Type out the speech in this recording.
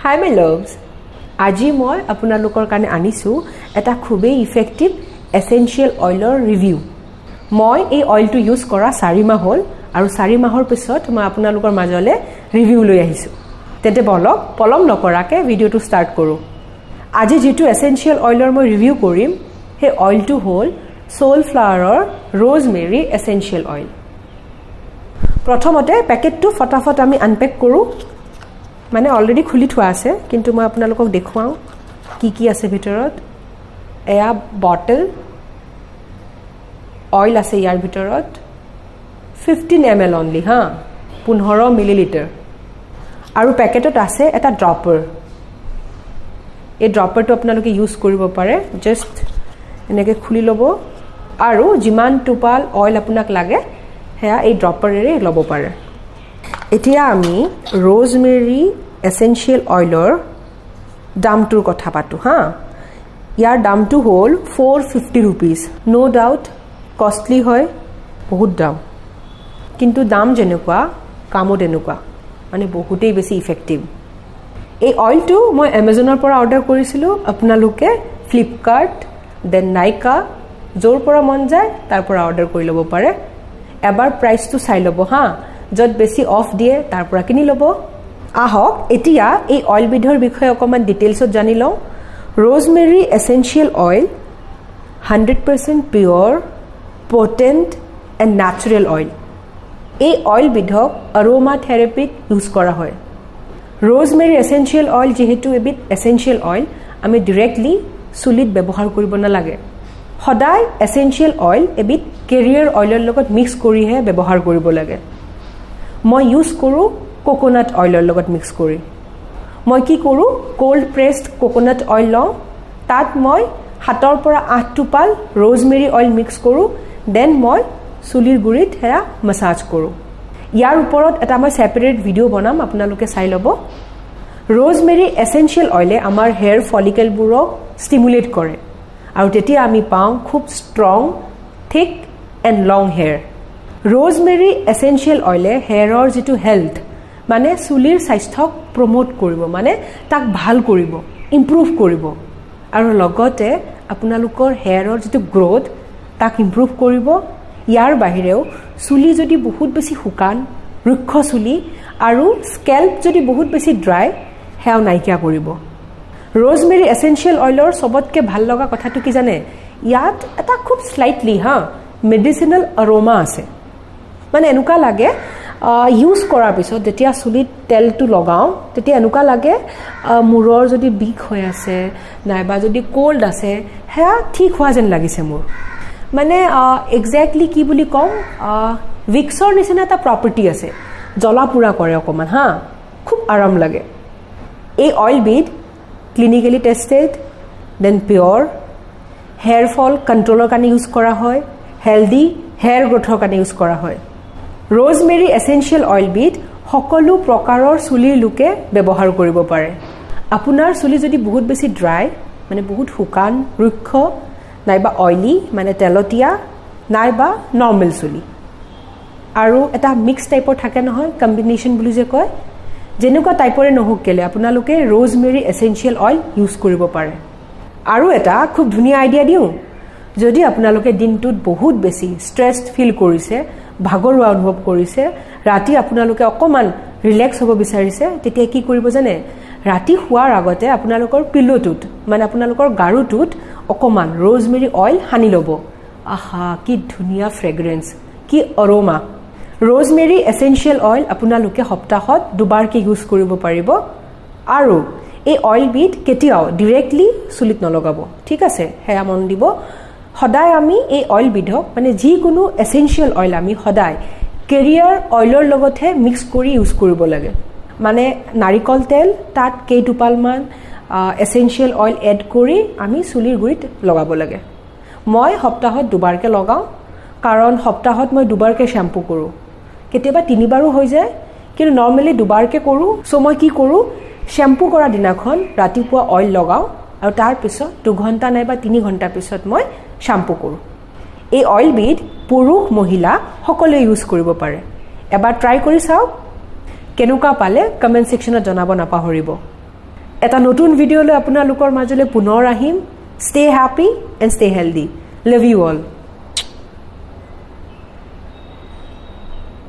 Hi my loves. আজি মই আপোনালোকৰ কাৰণে আনিছো এটা খুবেই ইফেক্টিভ এসেনশিয়াল অইলৰ ৰিভিউ। মই এই অইলটো ইউজ কৰা 4 মাহ হ'ল আৰু 4 মাহৰ পিছত মই আপোনালোকৰ মাজলে ৰিভিউ লৈ আহিছো। তেন্তে বলক পলম নকৰাকে ভিডিওটো ষ্টাৰ্ট কৰো। আজি যেটো এসেনশিয়াল অইলৰ মই ৰিভিউ কৰিম হে অইলটো হ'ল সোলফ্লাৱাৰৰ rosemary essential oil। প্ৰথমতে পেকেটটো ফটাফট আমি আনপেক কৰো। মানে অলৰেডি খুলি থোৱা আছে কিন্তু মই আপোনালোকক দেখুৱাও কি আছে ভিতৰত। এয়া বটল অইল আছে ইয়াৰ ভিতৰত 15 ml only হা 15 মিলিলিটাৰ আৰু পেকেটত আছে এটা ড্ৰপাৰ। এই ড্ৰপাৰটো আপোনালোকে ইউজ কৰিব পাৰে। জাস্ট এনেকৈ খুলি ল'ব আৰু যিমান টোপাল অইল আপোনাক লাগে হেয়া এই ড্ৰপাৰেৰে ল'ব পাৰে। এতিয়া আমি rosemary essential oiler দামটোৰ কথা পাতো হা। ইয়াৰ দামটো হ'ল 450 rupees। নো ডাউট কষ্টলি হয়, বহুত দাম, কিন্তু দাম যেনেকুৱা কামো তেনেকুৱা, মানে বহুতেই বেছি ইফেক্টিভ। এই অইলটো মই এমাজনৰ পৰা অৰ্ডাৰ কৰিছিলোঁ। আপোনালোকে ফ্লিপকাৰ্ট দেন নাইকা য'ৰ পৰা মন যায় তাৰ পৰা অৰ্ডাৰ কৰি ল'ব পাৰে। এবাৰ প্ৰাইচটো চাই ল'ব হা, য'ত বেছি অফ দিয়ে তাৰ পৰা কিনি ল'ব। আহক এতিয়া এই অইলবিধৰ বিষয়ে অকণমান ডিটেইলছত জানি লওঁ। rosemary essential oil 100% pure potent and natural oil. এই অইলবিধক অৰোমা থেৰাপিত ইউজ কৰা হয়। rosemary essential oil যেহেতু এবিধ essential oil, আমি ডিৰেক্টলি চুলিত ব্যৱহাৰ কৰিব নালাগে। সদায় essential oil এবিধ কেৰিয়াৰ অইলৰ লগত মিক্স কৰিহে ব্যৱহাৰ কৰিব লাগে। মই ইউজ কৰোঁ কোকোনাট অইলৰ লগত মিক্স কৰি। মই কি কৰোঁ কোল্ড প্ৰেছড কোকোনাট অইল লওঁ, তাত মই 7 পৰা 8 টোপাল rosemary অইল মিক্স কৰোঁ, দেন মই চুলিৰ গুৰিত হেয়া মাছাজ কৰোঁ। ইয়াৰ ওপৰত এটা মই ছেপাৰেট ভিডিঅ' বনাম, আপোনালোকে চাই ল'ব। rosemary essential অইলে আমাৰ হেয়াৰ ফলিকেলবোৰক ষ্টিমুলেট কৰে আৰু তেতিয়া আমি পাওঁ খুব ষ্ট্ৰং থিক and long hair. rosemary essential অইলে হেয়াৰৰ যিটো হেল্থ মানে চুলিৰ স্বাস্থ্যক প্ৰমোট কৰিব, মানে তাক ভাল কৰিব, ইম্প্ৰুভ কৰিব আৰু লগতে আপোনালোকৰ হেয়াৰৰ যিটো গ্ৰোথ তাক ইম্প্ৰুভ কৰিব। ইয়াৰ বাহিৰেও চুলি যদি বহুত বেছি শুকান ৰুক্ষ চুলি আৰু স্কেল্প যদি বহুত বেছি ড্ৰাই হেয়াও নাইকিয়া কৰিব। rosemary essential অইলৰ চবতকৈ ভাল লগা কথাটো কি জানে, ইয়াত এটা খুব স্লাইটলি মেডিচিনেল অৰোমা আছে। মানে এনেকুৱা লাগে ইউজ কৰাৰ পিছত যেতিয়া চুলিত তেলটো লগাওঁ তেতিয়া এনেকুৱা লাগে মূৰৰ যদি বিষ হৈ আছে নাইবা যদি কোল্ড আছে হেয়া ঠিক হোৱা যেন লাগিছে মোৰ। মানে একজেক্টলি কি বুলি কওঁ, ভিক্সৰ নিচিনা এটা প্ৰপাৰ্টি আছে, জ্বলা পোৰা কৰে অকণমান হা, খুব আৰাম লাগে। এই অইলবিধ ক্লিনিকেলি টেষ্টেড দেন পিয়ৰ, হেয়াৰ ফল কণ্ট্ৰলৰ কাৰণে ইউজ কৰা হয়, হেল্ডি হেয়াৰ গ্ৰোথৰ কাৰণে ইউজ কৰা হয়। rosemary essential অইলবিধ সকলো প্ৰকাৰৰ চুলিৰ লোকে ব্যৱহাৰ কৰিব পাৰে। আপোনাৰ চুলি যদি বহুত বেছি ড্ৰাই মানে বহুত শুকান ৰুক্ষ নাইবা অইলি মানে তেলতীয়া নাইবা নৰ্মেল চুলি আৰু এটা মিক্স টাইপৰ থাকে নহয়, কম্বিনেশ্যন বুলি যে কয়, যেনেকুৱা টাইপৰে নহওক কেলে আপোনালোকে rosemary essential অইল ইউজ কৰিব পাৰে। আৰু এটা খুব ধুনীয়া আইডিয়া দিওঁ, যদি আপোনালোকে দিনটোত বহুত বেছি ষ্ট্ৰেছড ফিল কৰিছে, ভাগৰুৱা অনুভৱ কৰিছে, ৰাতি আপোনালোকে অকণমান ৰিলেক্স হ'ব বিচাৰিছে, তেতিয়া কি কৰিব জানে, ৰাতি শোৱাৰ আগতে আপোনালোকৰ পিলোটোত মানে আপোনালোকৰ গাৰুটোত অকণমান rosemary অইল সানি ল'ব। আহা কি ধুনীয়া ফ্ৰেগ্ৰেন্স, কি অৰোমা। rosemary essential অইল আপোনালোকে সপ্তাহত 2বাৰকৈ ইউজ কৰিব পাৰিব আৰু এই অইলবিধ কেতিয়াও ডিৰেক্টলি চুলিত নলগাব, ঠিক আছে? সেয়া মন দিব। সদায় আমি এই অইলবিধক মানে যিকোনো এসেনশিয়াল অইল আমি সদায় কেৰিয়াৰ অইলৰ লগতহে মিক্স কৰি ইউজ কৰিব লাগে। মানে নাৰিকল তেল তাত কেইটোপালমান এসেনশিয়াল অইল এড কৰি আমি চুলিৰ গুৰিত লগাব লাগে। মই সপ্তাহত 2বাৰকৈ লগাওঁ, কাৰণ সপ্তাহত মই 2বাৰকৈ শ্বেম্পু কৰোঁ, কেতিয়াবা 3বাৰো হৈ যায়, কিন্তু নৰ্মেলি 2বাৰকৈ কৰোঁ। চ' মই কি কৰোঁ, শ্বেম্পু কৰা দিনাখন ৰাতিপুৱা অইল লগাওঁ আৰু তাৰপিছত 2 ঘণ্টা নাইবা 3 ঘণ্টা পিছত মই শ্যাম্পু কৰোঁ। এই অইলবিধ পুৰুষ মহিলা সকলোৱে ইউজ কৰিব পাৰে। এবাৰ ট্ৰাই কৰি চাওক, কেনেকুৱা পালে কমেণ্ট ছেকশ্যনত জনাব নাপাহৰিব। এটা নতুন ভিডিঅ'লৈ আপোনালোকৰ মাজলৈ পুনৰ আহিম stay happy and stay healthy love you all